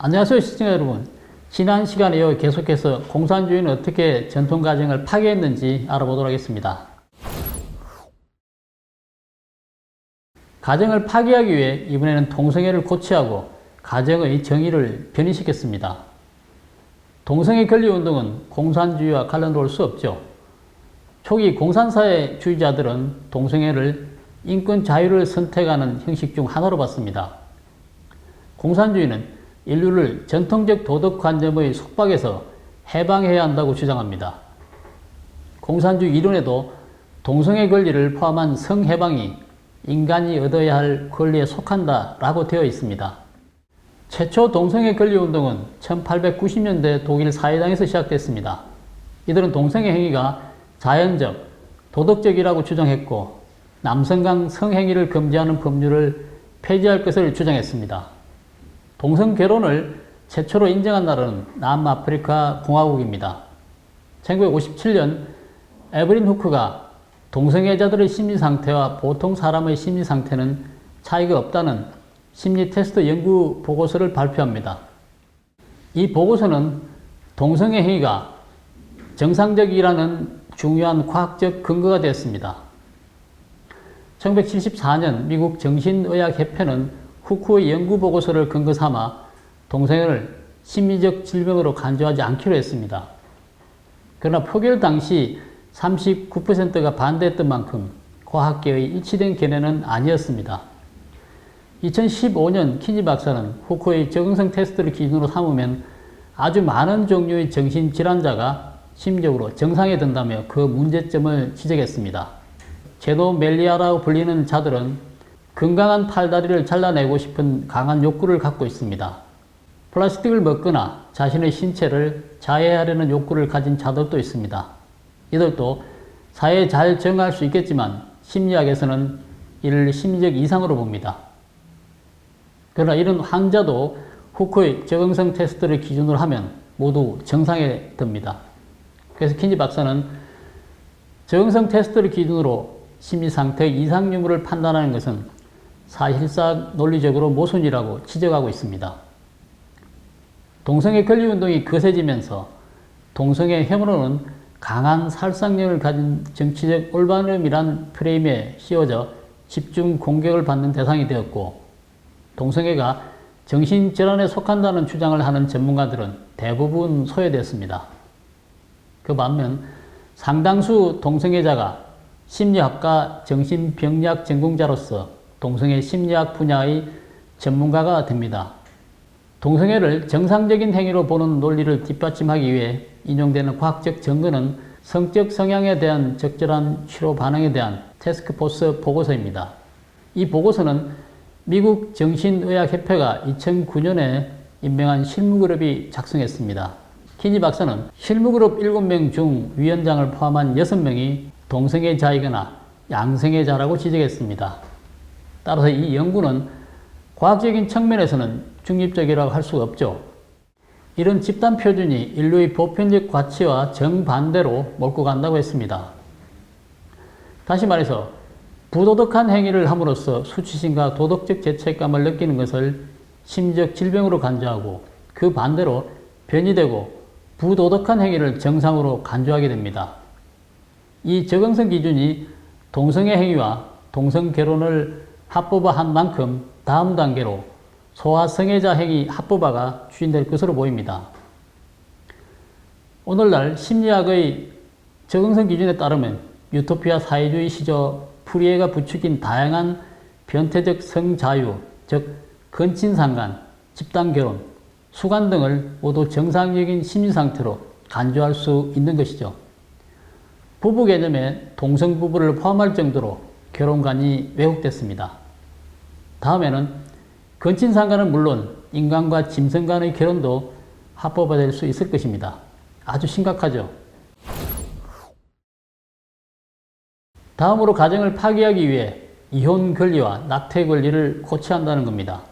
안녕하세요 시청자 여러분. 지난 시간에 이어 계속해서 공산주의는 어떻게 전통가정을 파괴했는지 알아보도록 하겠습니다. 가정을 파괴하기 위해 이번에는 동성애를 고취하고 가정의 정의를 변이시켰습니다. 동성애 권리운동은 공산주의와 관련될 수 없죠. 초기 공산사회주의자들은 동성애를 인권 자유를 선택하는 형식 중 하나로 봤습니다. 공산주의는 인류를 전통적 도덕관념의 속박에서 해방해야 한다고 주장합니다. 공산주의 이론에도 동성애 권리를 포함한 성해방이 인간이 얻어야 할 권리에 속한다라고 되어 있습니다. 최초 동성애 권리운동은 1890년대 독일 사회당에서 시작됐습니다. 이들은 동성애 행위가 자연적, 도덕적이라고 주장했고 남성 간 성행위를 금지하는 법률을 폐지할 것을 주장했습니다. 동성 결혼을 최초로 인정한 나라는 남아프리카 공화국입니다. 1957년 에브린 후크가 동성애자들의 심리상태와 보통 사람의 심리상태는 차이가 없다는 심리 테스트 연구 보고서를 발표합니다. 이 보고서는 동성애 행위가 정상적이라는 중요한 과학적 근거가 되었습니다. 1974년 미국 정신의학협회는 후크의 연구 보고서를 근거 삼아 동성애를 심리적 질병으로 간주하지 않기로 했습니다. 그러나 표결 당시 39%가 반대했던 만큼 과학계의 일치된 견해는 아니었습니다. 2015년 키니 박사는 후크의 적응성 테스트를 기준으로 삼으면 아주 많은 종류의 정신질환자가 심리적으로 정상에 든다며 그 문제점을 지적했습니다. 제노멜리아라고 불리는 자들은 건강한 팔다리를 잘라내고 싶은 강한 욕구를 갖고 있습니다. 플라스틱을 먹거나 자신의 신체를 자해하려는 욕구를 가진 자들도 있습니다. 이들도 사회에 잘 적응할 수 있겠지만 심리학에서는 이를 심리적 이상으로 봅니다. 그러나 이런 환자도 후크의 적응성 테스트를 기준으로 하면 모두 정상에 듭니다. 그래서 키니 박사는 적응성 테스트를 기준으로 심리 상태의 이상 유무를 판단하는 것은 사실상 논리적으로 모순이라고 지적하고 있습니다. 동성애 권리운동이 거세지면서 동성애 혐오는 강한 살상력을 가진 정치적 올바름이란 프레임에 씌워져 집중 공격을 받는 대상이 되었고, 동성애가 정신질환에 속한다는 주장을 하는 전문가들은 대부분 소외되었습니다. 그 반면 상당수 동성애자가 심리학과 정신병리학 전공자로서 동성애 심리학 분야의 전문가가 됩니다. 동성애를 정상적인 행위로 보는 논리를 뒷받침하기 위해 인용되는 과학적 증거는 성적 성향에 대한 적절한 치료 반응에 대한 태스크포스 보고서입니다. 이 보고서는 미국 정신의학협회가 2009년에 임명한 실무그룹이 작성했습니다. 키니 박사는 실무그룹 7명 중 위원장을 포함한 6명이 동성애자이거나 양성애자라고 지적했습니다. 따라서 이 연구는 과학적인 측면에서는 중립적이라고 할 수가 없죠. 이런 집단 표준이 인류의 보편적 가치와 정반대로 몰고 간다고 했습니다. 다시 말해서 부도덕한 행위를 함으로써 수치심과 도덕적 죄책감을 느끼는 것을 심리적 질병으로 간주하고 그 반대로 변이되고 부도덕한 행위를 정상으로 간주하게 됩니다. 이 적응성 기준이 동성애 행위와 동성 결혼을 합법화한 만큼 다음 단계로 소아성애자 행위 합법화가 추진될 것으로 보입니다. 오늘날 심리학의 적응성 기준에 따르면 유토피아 사회주의 시저 프리에가 부추긴 다양한 변태적 성자유, 즉 근친상간, 집단결혼, 수간 등을 모두 정상적인 심리상태로 간주할 수 있는 것이죠. 부부 개념에 동성부부를 포함할 정도로 결혼관이 왜곡됐습니다. 다음에는 근친상간은 물론 인간과 짐승 간의 결혼도 합법화될 수 있을 것입니다. 아주 심각하죠. 다음으로 가정을 파괴하기 위해 이혼 권리와 낙태 권리를 고취한다는 겁니다.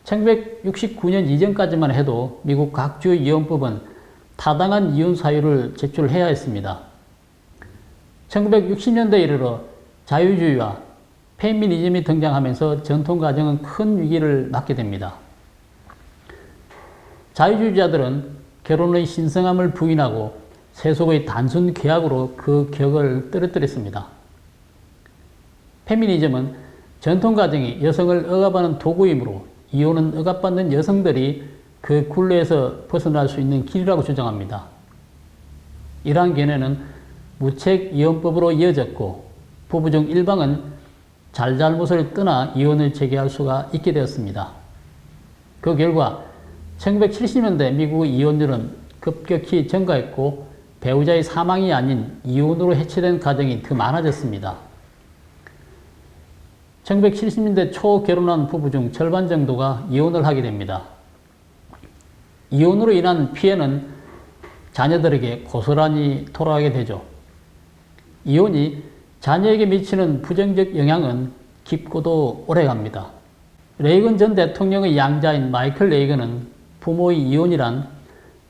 1969년 이전까지만 해도 미국 각 주의 이혼법은 타당한 이혼 사유를 제출해야 했습니다. 1960년대에 이르러 자유주의와 페미니즘이 등장하면서 전통가정은 큰 위기를 맞게 됩니다. 자유주의자들은 결혼의 신성함을 부인하고 세속의 단순 계약으로 그 격을 떨어뜨렸습니다. 페미니즘은 전통가정이 여성을 억압하는 도구이므로 이혼은 억압받는 여성들이 그 굴레에서 벗어날 수 있는 길이라고 주장합니다. 이러한 견해는 무책 이혼법으로 이어졌고 부부 중 일방은 잘잘못을 떠나 이혼을 제기할 수가 있게 되었습니다. 그 결과 1970년대 미국의 이혼율은 급격히 증가했고 배우자의 사망이 아닌 이혼으로 해체된 가정이 더 많아졌습니다. 1970년대 초 결혼한 부부 중 절반 정도가 이혼을 하게 됩니다. 이혼으로 인한 피해는 자녀들에게 고스란히 돌아가게 되죠. 이혼이 자녀에게 미치는 부정적 영향은 깊고도 오래갑니다. 레이건 전 대통령의 양자인 마이클 레이건은 부모의 이혼이란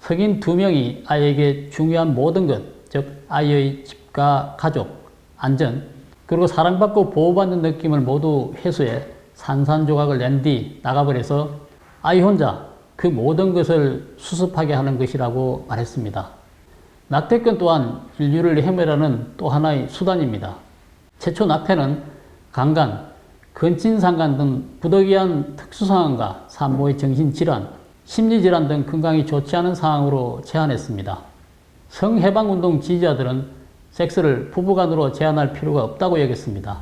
성인 2명이 아이에게 중요한 모든 것, 즉 아이의 집과 가족, 안전, 그리고 사랑받고 보호받는 느낌을 모두 회수해 산산조각을 낸 뒤 나가버려서 아이 혼자 그 모든 것을 수습하게 하는 것이라고 말했습니다. 낙태권 또한 인류를 해멸하는 또 하나의 수단입니다. 최초 낙태는 강간, 근친상간 등 부득이한 특수상황과 산모의 정신질환, 심리질환 등 건강이 좋지 않은 상황으로 제한했습니다. 성해방운동 지지자들은 섹스를 부부간으로 제한할 필요가 없다고 여겼습니다.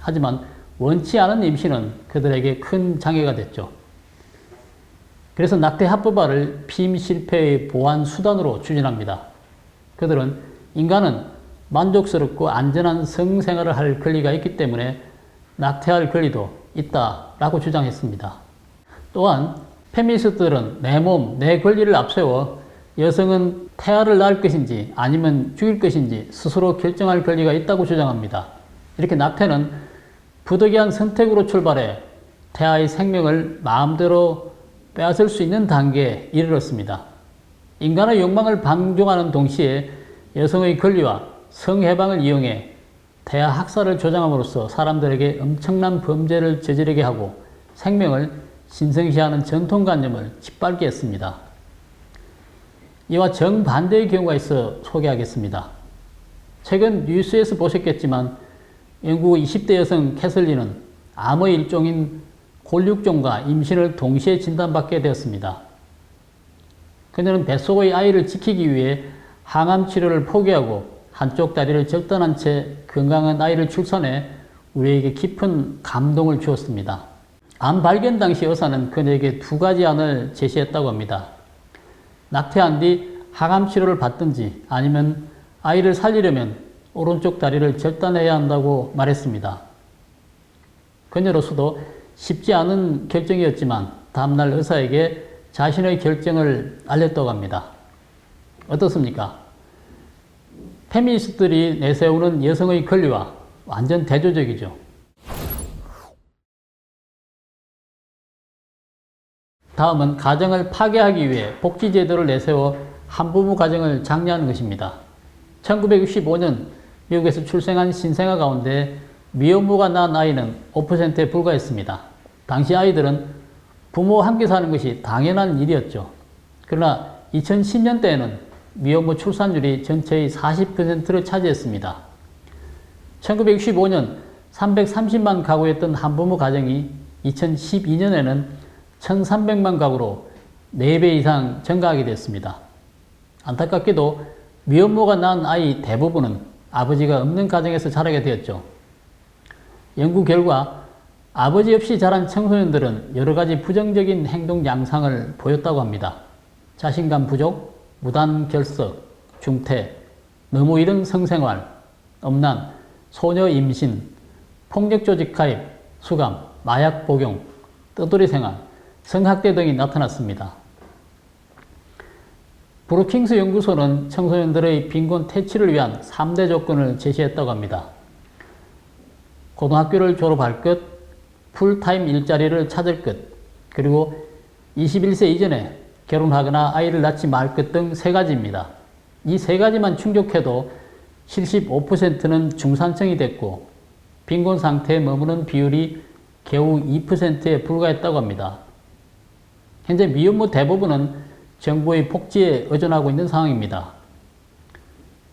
하지만 원치 않은 임신은 그들에게 큰 장애가 됐죠. 그래서 낙태 합법화를 피임 실패의 보완 수단으로 추진합니다. 그들은 인간은 만족스럽고 안전한 성생활을 할 권리가 있기 때문에 낙태할 권리도 있다라고 주장했습니다. 또한 페미니스트들은 내 몸, 내 권리를 앞세워 여성은 태아를 낳을 것인지 아니면 죽일 것인지 스스로 결정할 권리가 있다고 주장합니다. 이렇게 낙태는 부득이한 선택으로 출발해 태아의 생명을 마음대로 빼앗을 수 있는 단계에 이르렀습니다. 인간의 욕망을 방종하는 동시에 여성의 권리와 성해방을 이용해 태아 학살을 조장함으로써 사람들에게 엄청난 범죄를 저지르게 하고 생명을 신성시하는 전통관념을 짓밟게 했습니다. 이와 정반대의 경우가 있어 소개하겠습니다. 최근 뉴스에서 보셨겠지만 영국 20대 여성 캐슬리는 암의 일종인 골육종과 임신을 동시에 진단받게 되었습니다. 그녀는 뱃속의 아이를 지키기 위해 항암 치료를 포기하고 한쪽 다리를 절단한 채 건강한 아이를 출산해 우리에게 깊은 감동을 주었습니다. 암 발견 당시 의사는 그녀에게 2가지 안을 제시했다고 합니다. 낙태한 뒤 항암 치료를 받든지 아니면 아이를 살리려면 오른쪽 다리를 절단해야 한다고 말했습니다. 그녀로서도 쉽지 않은 결정이었지만 다음날 의사에게 자신의 결정을 알렸다고 합니다. 어떻습니까? 페미니스트들이 내세우는 여성의 권리와 완전 대조적이죠. 다음은 가정을 파괴하기 위해 복지제도를 내세워 한부모 가정을 장려하는 것입니다. 1965년 미국에서 출생한 신생아 가운데 미혼모가 낳은 아이는 5%에 불과했습니다. 당시 아이들은 부모와 함께 사는 것이 당연한 일이었죠. 그러나 2010년대에는 미혼모 출산율이 전체의 40%를 차지했습니다. 1965년 330만 가구였던 한부모 가정이 2012년에는 1300만 가구로 4배 이상 증가하게 됐습니다. 안타깝게도 미혼모가 낳은 아이 대부분은 아버지가 없는 가정에서 자라게 되었죠. 연구 결과 아버지 없이 자란 청소년들은 여러 가지 부정적인 행동 양상을 보였다고 합니다. 자신감 부족, 무단 결석, 중퇴, 너무 이른 성생활, 음란, 소녀 임신, 폭력 조직 가입, 수감, 마약 복용, 떠돌이 생활, 성학대 등이 나타났습니다. 브루킹스 연구소는 청소년들의 빈곤 퇴치를 위한 3대 조건을 제시했다고 합니다. 고등학교를 졸업할 것, 풀타임 일자리를 찾을 것, 그리고 21세 이전에 결혼하거나 아이를 낳지 말 것 등 3가지입니다. 이 3가지만 충족해도 75%는 중산층이 됐고 빈곤 상태에 머무는 비율이 겨우 2%에 불과했다고 합니다. 현재 미혼모 대부분은 정부의 복지에 의존하고 있는 상황입니다.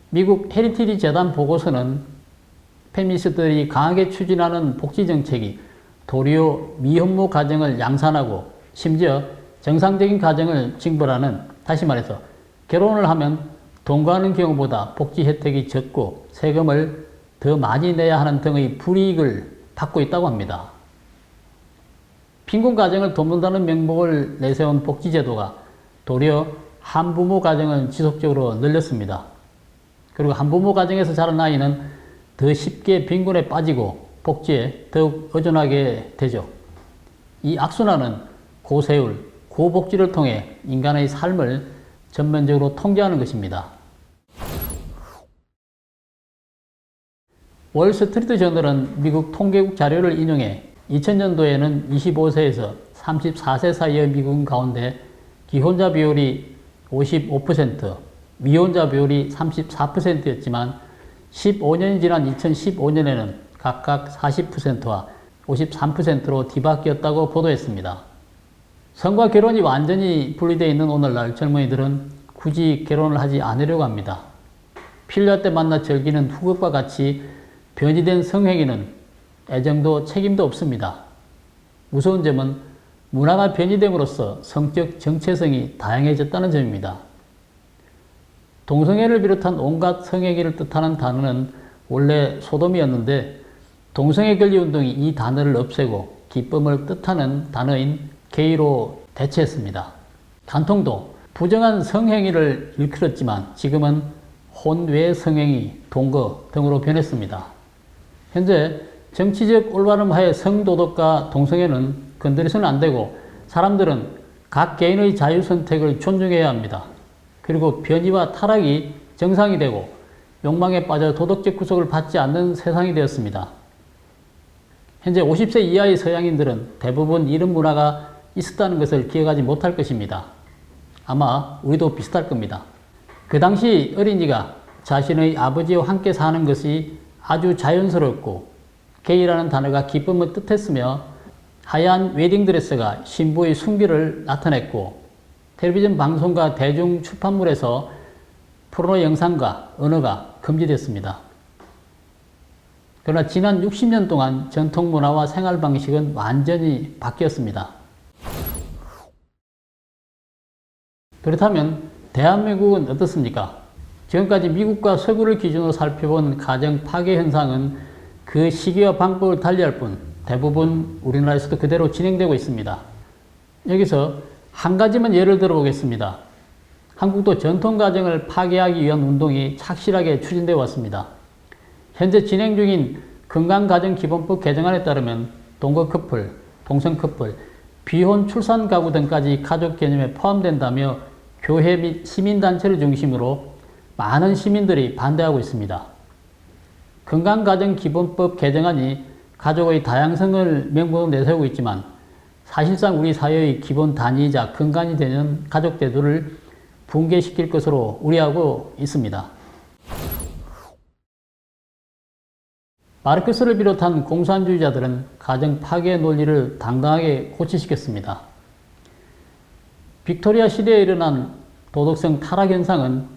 미국 헤리티지 재단 보고서는 페미니스트들이 강하게 추진하는 복지 정책이 도리어 미혼모 가정을 양산하고 심지어 정상적인 가정을 징벌하는, 다시 말해서 결혼을 하면 동거하는 경우보다 복지 혜택이 적고 세금을 더 많이 내야 하는 등의 불이익을 받고 있다고 합니다. 빈곤 가정을 돕는다는 명목을 내세운 복지제도가 도리어 한부모 가정을 지속적으로 늘렸습니다. 그리고 한부모 가정에서 자란 아이는 더 쉽게 빈곤에 빠지고 복지에 더욱 의존하게 되죠. 이 악순환은 고세율, 고복지를 통해 인간의 삶을 전면적으로 통제하는 것입니다. 월스트리트 저널은 미국 통계국 자료를 인용해 2000년도에는 25세에서 34세 사이의 미국인 가운데 기혼자 비율이 55%, 미혼자 비율이 34%였지만 15년이 지난 2015년에는 각각 40%와 53%로 뒤바뀌었다고 보도했습니다. 성과 결혼이 완전히 분리되어 있는 오늘날 젊은이들은 굳이 결혼을 하지 않으려고 합니다. 필요할 때 만나 즐기는 후극과 같이 변이된 성행위는 애정도 책임도 없습니다. 무서운 점은 문화가 변이됨으로써 성적 정체성이 다양해졌다는 점입니다. 동성애를 비롯한 온갖 성행위를 뜻하는 단어는 원래 소돔이었는데 동성애 권리운동이 이 단어를 없애고 기쁨을 뜻하는 단어인 게이로 대체했습니다. 단통도 부정한 성행위를 일컬었지만 지금은 혼외 성행위, 동거 등으로 변했습니다. 현재 정치적 올바름 하에 성도덕과 동성애는 건드려서는 안 되고 사람들은 각 개인의 자유선택을 존중해야 합니다. 그리고 변이와 타락이 정상이 되고 욕망에 빠져 도덕적 구속을 받지 않는 세상이 되었습니다. 현재 50세 이하의 서양인들은 대부분 이런 문화가 있었다는 것을 기억하지 못할 것입니다. 아마 우리도 비슷할 겁니다. 그 당시 어린이가 자신의 아버지와 함께 사는 것이 아주 자연스럽고 게이라는 단어가 기쁨을 뜻했으며 하얀 웨딩드레스가 신부의 순결을 나타냈고 텔레비전 방송과 대중 출판물에서 포르노 영상과 언어가 금지됐습니다. 그러나 지난 60년 동안 전통 문화와 생활 방식은 완전히 바뀌었습니다. 그렇다면 대한민국은 어떻습니까? 지금까지 미국과 서구를 기준으로 살펴본 가정 파괴 현상은 그 시기와 방법을 달리할 뿐 대부분 우리나라에서도 그대로 진행되고 있습니다. 여기서 한 가지만 예를 들어 보겠습니다. 한국도 전통 가정을 파괴하기 위한 운동이 착실하게 추진되어 왔습니다. 현재 진행 중인 건강가정기본법 개정안에 따르면 동거 커플, 동성 커플, 비혼 출산 가구 등까지 가족 개념에 포함된다며 교회 및 시민단체를 중심으로 많은 시민들이 반대하고 있습니다. 건강가정기본법 개정안이 가족의 다양성을 명분으로 내세우고 있지만 사실상 우리 사회의 기본 단위이자 근간이 되는 가족 제도를 붕괴시킬 것으로 우려하고 있습니다. 마르크스를 비롯한 공산주의자들은 가정 파괴 논리를 당당하게 고치시켰습니다. 빅토리아 시대에 일어난 도덕성 타락 현상은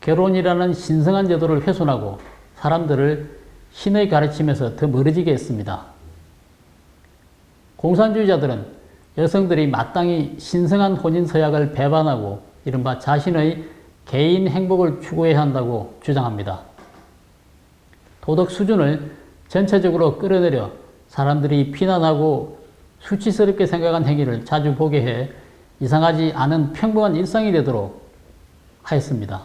결혼이라는 신성한 제도를 훼손하고 사람들을 신의 가르침에서 더 멀어지게 했습니다. 공산주의자들은 여성들이 마땅히 신성한 혼인 서약을 배반하고 이른바 자신의 개인 행복을 추구해야 한다고 주장합니다. 도덕 수준을 전체적으로 끌어내려 사람들이 비난하고 수치스럽게 생각한 행위를 자주 보게 해 이상하지 않은 평범한 일상이 되도록 하였습니다.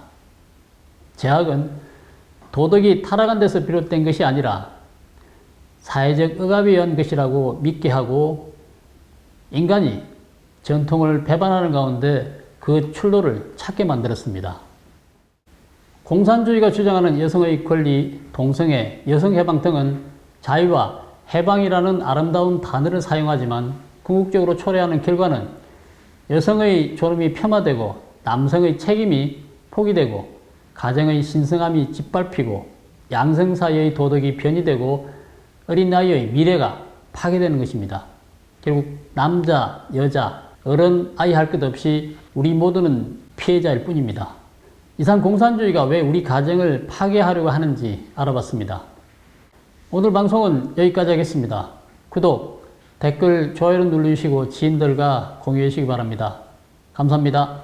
제약은 도덕이 타락한 데서 비롯된 것이 아니라 사회적 억압에 의한 것이라고 믿게 하고 인간이 전통을 배반하는 가운데 그 출路를 찾게 만들었습니다. 공산주의가 주장하는 여성의 권리, 동성애, 여성해방 등은 자유와 해방이라는 아름다운 단어를 사용하지만 궁극적으로 초래하는 결과는 여성의 존엄이 폄하되고 남성의 책임이 포기되고 가정의 신성함이 짓밟히고 양성사회의 도덕이 변이되고 어린 나이의 미래가 파괴되는 것입니다. 결국 남자, 여자, 어른, 아이 할 것 없이 우리 모두는 피해자일 뿐입니다. 이상 공산주의가 왜 우리 가정을 파괴하려고 하는지 알아봤습니다. 오늘 방송은 여기까지 하겠습니다. 구독, 댓글, 좋아요를 눌러주시고 지인들과 공유해 주시기 바랍니다. 감사합니다.